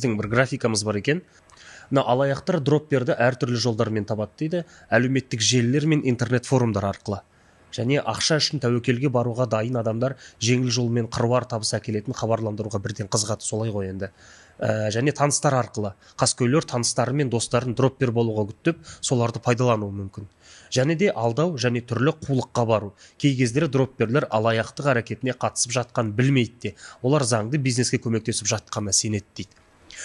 біздің бір графикамыз бар екен. Мына алаяқтар дропперді әртүрлі жолдармен табады дейді, әлеуметтік желілер мен интернет форумдар арқылы. Және ақша үшін тәуекелге баруға дайын адамдар жеңіл жолмен қыруар табыс әкелетін хабарландыруға бірден қызығады, солай ғой енді. Және таныстар арқылы қаскөйлер таныстары мен достарын дроппер болуға үгіттеп, соларды пайдалануы мүмкін. Және де алдау және түрлі қулыққа бару. Кей кездері дропперлер алаяқтық әрекетіне қатысып жатқан білмейді де, олар заңды бизнеске көмектесіп жатқанына сенеді дейді.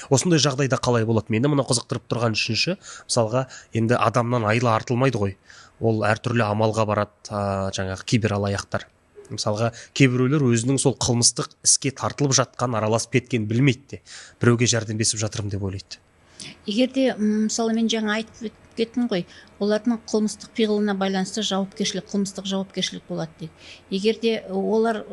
Осындай жағдайда қалай болады? Мені мына қызықтырып тұрған үшінші, мысалға, енді адамнан айла артылмайды ғой. Ол әртүрлі амалға барады, жаңағы кибер алаяқтар. Мысалға, кейбіреулер өзінің сол қылмыстық іске тартылып жатқан, араласып кеткен білмейді де, біреуге жәрдемдесіп жатырмын деп ойлайды. Егерде, мысалы, мен жаңа айтып кеттім ғой, олардың қылмыстық пиғылына байланысты қылмыстық жауапкершілік болады дейді. Егерде олар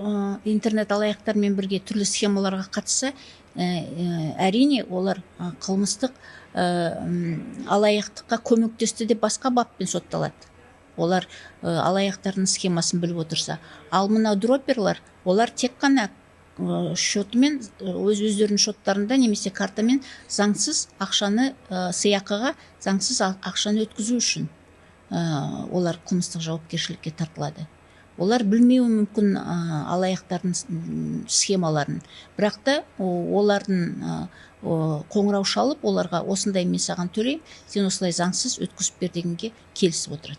интернет алаяқтармен бірге түрлі схемаларға қатысса, әрине олар қылмыстық алаяқтыққа көмектесті деп басқа баппен сотталады. Олар алаяқтардың схемасын біліп отырса. Ал мына дропперлар, олар тек қана шотымен, өздерінің шоттарында немесе картамен заңсыз ақшаны, сыйақыға заңсыз ақшаны өткізу үшін олар қылмыстық жауапкершілікке тартылады. Олар білмеуі мүмкін алаяқтардың схемаларын. Бірақ та олардың қоңырау шалып, оларға осындай мен саған төлеймін, сен осылай заңсыз өткізіп бер дегенге келісіп отырады.